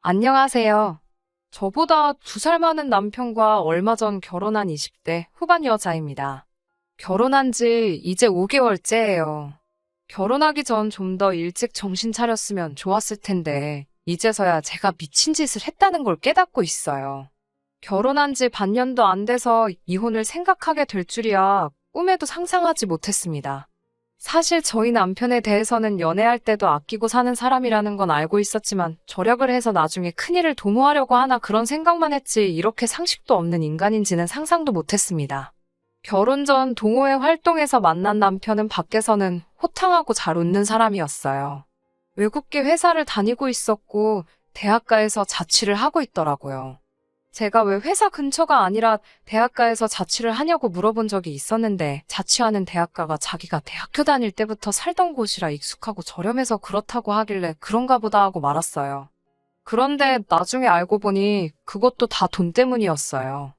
안녕하세요. 저보다 2살 많은 남편과 얼마 전 결혼한 20대 후반 여자입니다. 결혼한 지 이제 5개월째예요. 결혼하기 전 좀 더 일찍 정신 차렸으면 좋았을 텐데, 이제서야 제가 미친 짓을 했다는 걸 깨닫고 있어요. 결혼한 지 반년도 안 돼서 이혼을 생각하게 될 줄이야 꿈에도 상상하지 못했습니다. 사실 저희 남편에 대해서는 연애할 때도 아끼고 사는 사람이라는 건 알고 있었지만 절약을 해서 나중에 큰일을 도모하려고 하나 그런 생각만 했지 이렇게 상식도 없는 인간인지는 상상도 못했습니다. 결혼 전 동호회 활동에서 만난 남편은 밖에서는 호탕하고 잘 웃는 사람이었어요. 외국계 회사를 다니고 있었고 대학가에서 자취를 하고 있더라고요. 제가 왜 회사 근처가 아니라 대학가에서 자취를 하냐고 물어본 적이 있었는데 자취하는 대학가가 자기가 대학교 다닐 때부터 살던 곳이라 익숙하고 저렴해서 그렇다고 하길래 그런가 보다 하고 말았어요. 그런데 나중에 알고 보니 그것도 다 돈 때문이었어요.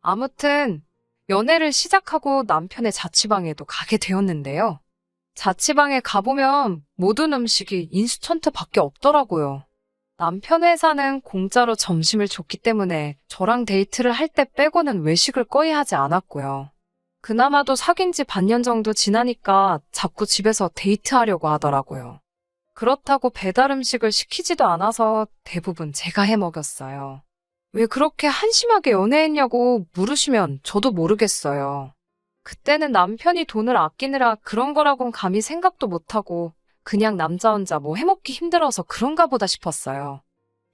아무튼 연애를 시작하고 남편의 자취방에도 가게 되었는데요. 자취방에 가보면 모든 음식이 인스턴트밖에 없더라고요. 남편 회사는 공짜로 점심을 줬기 때문에 저랑 데이트를 할 때 빼고는 외식을 거의 하지 않았고요. 그나마도 사귄 지 반년 정도 지나니까 자꾸 집에서 데이트하려고 하더라고요. 그렇다고 배달 음식을 시키지도 않아서 대부분 제가 해 먹였어요. 왜 그렇게 한심하게 연애했냐고 물으시면 저도 모르겠어요. 그때는 남편이 돈을 아끼느라 그런 거라곤 감히 생각도 못하고 그냥 남자 혼자 뭐 해먹기 힘들어서 그런가 보다 싶었어요.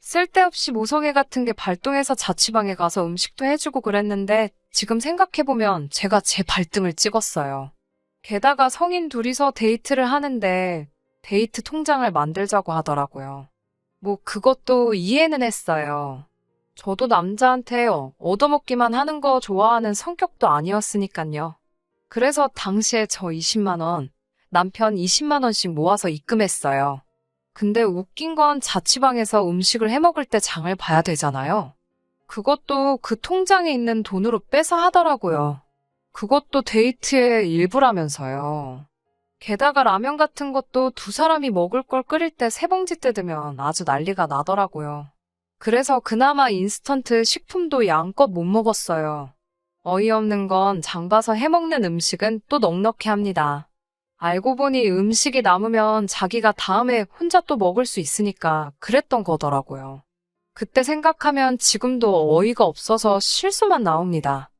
쓸데없이 모성애 같은 게 발동해서 자취방에 가서 음식도 해주고 그랬는데 지금 생각해보면 제가 제 발등을 찍었어요. 게다가 성인 둘이서 데이트를 하는데 데이트 통장을 만들자고 하더라고요. 뭐 그것도 이해는 했어요. 저도 남자한테 얻어먹기만 하는 거 좋아하는 성격도 아니었으니까요. 그래서 당시에 저 20만 원, 남편 20만 원씩 모아서 입금했어요. 근데 웃긴 건 자취방에서 음식을 해먹을 때 장을 봐야 되잖아요. 그것도 그 통장에 있는 돈으로 빼서 하더라고요. 그것도 데이트의 일부라면서요. 게다가 라면 같은 것도 2사람이 먹을 걸 끓일 때 3봉지 뜯으면 아주 난리가 나더라고요. 그래서 그나마 인스턴트 식품도 양껏 못 먹었어요. 어이없는 건 장 봐서 해먹는 음식은 또 넉넉히 합니다. 알고 보니 음식이 남으면 자기가 다음에 혼자 또 먹을 수 있으니까 그랬던 거더라고요. 그때 생각하면 지금도 어이가 없어서 실수만 나옵니다.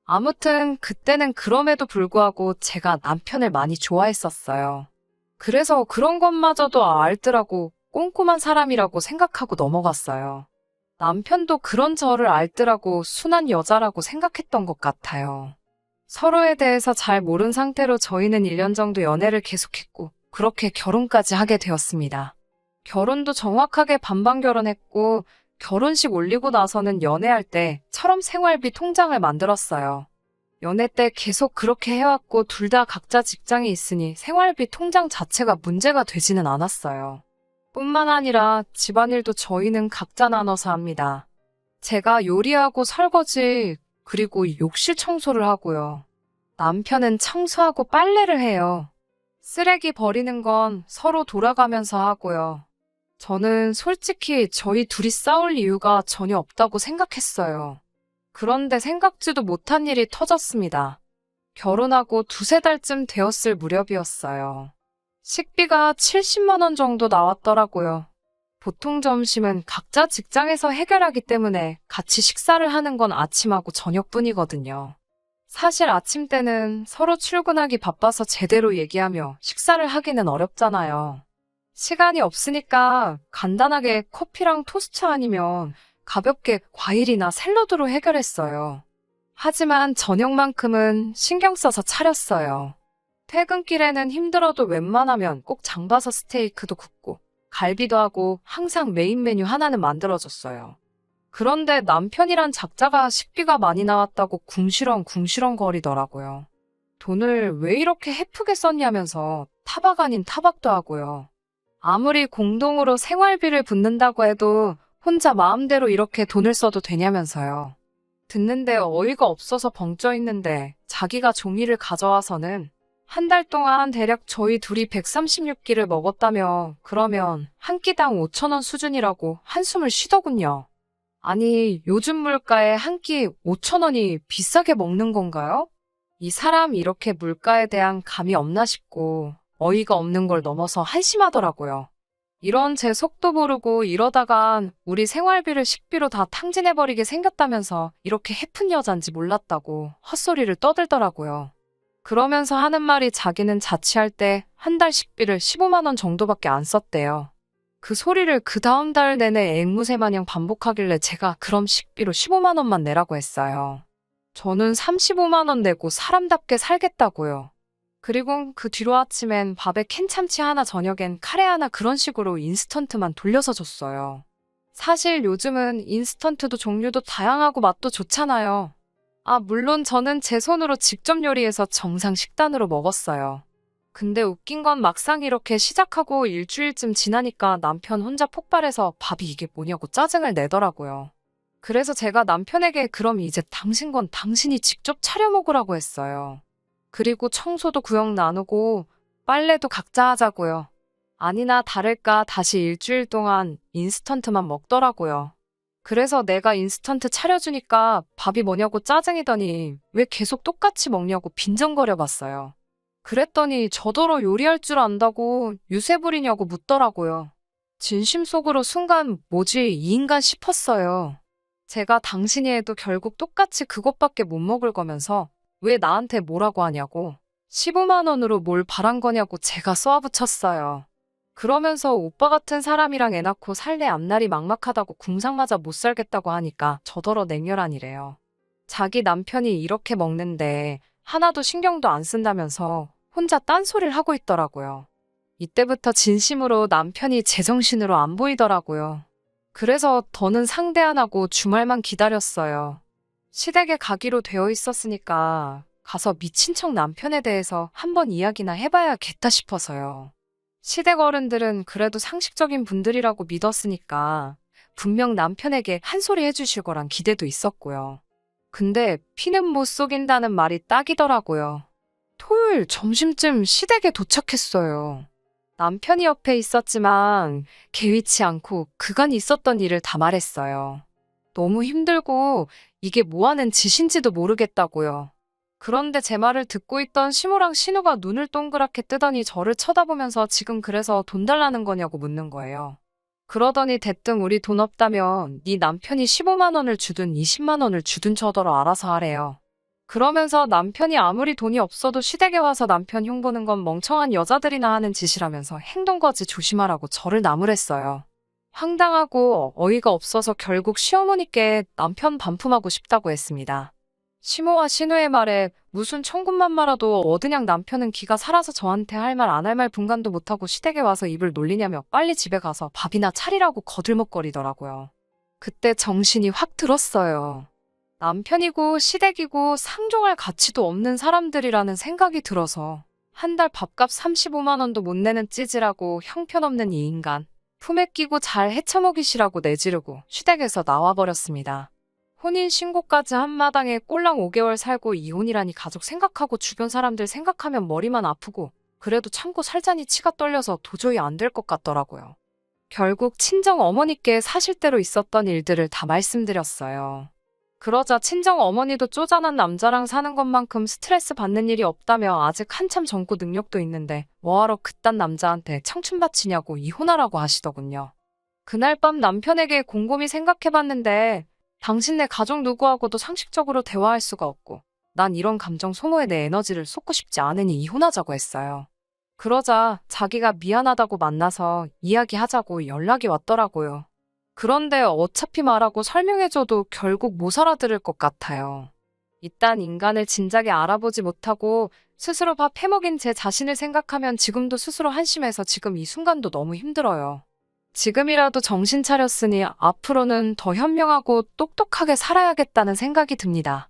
아무튼 그때는 그럼에도 불구하고 제가 남편을 많이 좋아했었어요. 그래서 그런 것마저도 알더라고 꼼꼼한 사람이라고 생각하고 넘어갔어요. 남편도 그런 저를 알더라고 순한 여자라고 생각했던 것 같아요. 서로에 대해서 잘 모른 상태로 저희는 1년 정도 연애를 계속했고 그렇게 결혼까지 하게 되었습니다. 결혼도 정확하게 반반 결혼했고 결혼식 올리고 나서는 연애할 때처럼 생활비 통장을 만들었어요. 연애 때 계속 그렇게 해왔고 둘 다 각자 직장이 있으니 생활비 통장 자체가 문제가 되지는 않았어요. 뿐만 아니라 집안일도 저희는 각자 나눠서 합니다. 제가 요리하고 설거지, 그리고 욕실 청소를 하고요. 남편은 청소하고 빨래를 해요. 쓰레기 버리는 건 서로 돌아가면서 하고요. 저는 솔직히 저희 둘이 싸울 이유가 전혀 없다고 생각했어요. 그런데 생각지도 못한 일이 터졌습니다. 결혼하고 2~3달쯤 되었을 무렵이었어요. 식비가 70만 원 정도 나왔더라고요. 보통 점심은 각자 직장에서 해결하기 때문에 같이 식사를 하는 건 아침하고 저녁뿐이거든요. 사실 아침 때는 서로 출근하기 바빠서 제대로 얘기하며 식사를 하기는 어렵잖아요. 시간이 없으니까 간단하게 커피랑 토스트 아니면 가볍게 과일이나 샐러드로 해결했어요. 하지만 저녁만큼은 신경 써서 차렸어요. 퇴근길에는 힘들어도 웬만하면 꼭 장 봐서 스테이크도 굽고 갈비도 하고 항상 메인 메뉴 하나는 만들어줬어요. 그런데 남편이란 작자가 식비가 많이 나왔다고 궁시렁 거리더라고요. 돈을 왜 이렇게 헤프게 썼냐면서 타박 아닌 타박도 하고요. 아무리 공동으로 생활비를 붓는다고 해도 혼자 마음대로 이렇게 돈을 써도 되냐면서요. 듣는데 어이가 없어서 벙쪄 있는데 자기가 종이를 가져와서는 한 달 동안 대략 저희 둘이 136끼를 먹었다며 그러면 한 끼당 5,000원 수준이라고 한숨을 쉬더군요. 아니, 요즘 물가에 한 끼 5,000원이 비싸게 먹는 건가요? 이 사람 이렇게 물가에 대한 감이 없나 싶고 어이가 없는 걸 넘어서 한심하더라고요. 이런 제 속도 모르고 이러다간 우리 생활비를 식비로 다 탕진해버리게 생겼다면서 이렇게 해픈 여잔지 몰랐다고 헛소리를 떠들더라고요. 그러면서 하는 말이 자기는 자취할 때 한 달 식비를 15만 원 정도밖에 안 썼대요. 그 소리를 그 다음 달 내내 앵무새 마냥 반복하길래 제가 그럼 식비로 15만 원만 내라고 했어요. 저는 35만 원 내고 사람답게 살겠다고요. 그리고 그 뒤로 아침엔 밥에 캔 참치 하나 저녁엔 카레 하나 그런 식으로 인스턴트만 돌려서 줬어요. 사실 요즘은 인스턴트도 종류도 다양하고 맛도 좋잖아요. 아, 물론 저는 제 손으로 직접 요리해서 정상 식단으로 먹었어요. 근데 웃긴 건 막상 이렇게 시작하고 일주일쯤 지나니까 남편 혼자 폭발해서 밥이 이게 뭐냐고 짜증을 내더라고요. 그래서 제가 남편에게 그럼 이제 당신 건 당신이 직접 차려 먹으라고 했어요. 그리고 청소도 구역 나누고 빨래도 각자 하자고요. 아니나 다를까 다시 일주일 동안 인스턴트만 먹더라고요. 그래서 내가 인스턴트 차려주니까 밥이 뭐냐고 짜증이더니 왜 계속 똑같이 먹냐고 빈정거려 봤어요. 그랬더니 저더러 요리할 줄 안다고 유세 부리냐고 묻더라고요. 진심 속으로 순간 뭐지 이 인간 싶었어요. 제가 당신이 해도 결국 똑같이 그것밖에 못 먹을 거면서 왜 나한테 뭐라고 하냐고 15만 원으로 뭘 바란 거냐고 제가 쏘아붙였어요. 그러면서 오빠 같은 사람이랑 애 낳고 살래 앞날이 막막하다고 궁상맞아 못 살겠다고 하니까 저더러 냉혈한이래요. 자기 남편이 이렇게 먹는데 하나도 신경도 안 쓴다면서 혼자 딴소리를 하고 있더라고요. 이때부터 진심으로 남편이 제정신으로 안 보이더라고요. 그래서 더는 상대 안 하고 주말만 기다렸어요. 시댁에 가기로 되어 있었으니까 가서 미친 척 남편에 대해서 한번 이야기나 해봐야겠다 싶어서요. 시댁 어른들은 그래도 상식적인 분들이라고 믿었으니까 분명 남편에게 한 소리 해주실 거란 기대도 있었고요. 근데 피는 못 속인다는 말이 딱이더라고요. 토요일 점심쯤 시댁에 도착했어요. 남편이 옆에 있었지만 개의치 않고 그간 있었던 일을 다 말했어요. 너무 힘들고 이게 뭐하는 짓인지도 모르겠다고요. 그런데 제 말을 듣고 있던 시모랑 신우가 눈을 동그랗게 뜨더니 저를 쳐다보면서 지금 그래서 돈 달라는 거냐고 묻는 거예요. 그러더니 대뜸 우리 돈 없다면 네 남편이 15만 원을 주든 20만 원을 주든 저더러 알아서 하래요. 그러면서 남편이 아무리 돈이 없어도 시댁에 와서 남편 흉보는 건 멍청한 여자들이나 하는 짓이라면서 행동거지 조심하라고 저를 나무랬어요. 황당하고 어이가 없어서 결국 시어머니께 남편 반품하고 싶다고 했습니다. 시모와 신우의 말에 무슨 천군만마라도 얻으냥 남편은 기가 살아서 저한테 할 말 안 할 말 분간도 못하고 시댁에 와서 입을 놀리냐며 빨리 집에 가서 밥이나 차리라고 거들먹거리더라고요. 그때 정신이 확 들었어요. 남편이고 시댁이고 상종할 가치도 없는 사람들이라는 생각이 들어서 한 달 밥값 35만 원도 못 내는 찌질하고 형편없는 이 인간 품에 끼고 잘 헤쳐먹이시라고 내지르고 시댁에서 나와버렸습니다. 혼인신고까지 한 마당에 꼴랑 5개월 살고 이혼이라니 가족 생각하고 주변 사람들 생각하면 머리만 아프고 그래도 참고 살자니 치가 떨려서 도저히 안 될 것 같더라고요. 결국 친정 어머니께 사실대로 있었던 일들을 다 말씀드렸어요. 그러자 친정 어머니도 쪼잔한 남자랑 사는 것만큼 스트레스 받는 일이 없다며 아직 한참 젊고 능력도 있는데 뭐하러 그딴 남자한테 청춘 바치냐고 이혼하라고 하시더군요. 그날 밤 남편에게 곰곰이 생각해봤는데 당신네 가족 누구하고도 상식적으로 대화할 수가 없고 난 이런 감정 소모에 내 에너지를 쏟고 싶지 않으니 이혼하자고 했어요. 그러자 자기가 미안하다고 만나서 이야기하자고 연락이 왔더라고요. 그런데 어차피 말하고 설명해줘도 결국 못 알아들을 것 같아요. 이딴 인간을 진작에 알아보지 못하고 스스로 밥 해먹인 제 자신을 생각하면 지금도 스스로 한심해서 지금 이 순간도 너무 힘들어요. 지금이라도 정신 차렸으니 앞으로는 더 현명하고 똑똑하게 살아야겠다는 생각이 듭니다.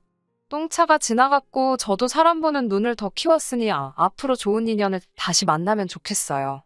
똥차가 지나갔고 저도 사람 보는 눈을 더 키웠으니 앞으로 좋은 인연을 다시 만나면 좋겠어요.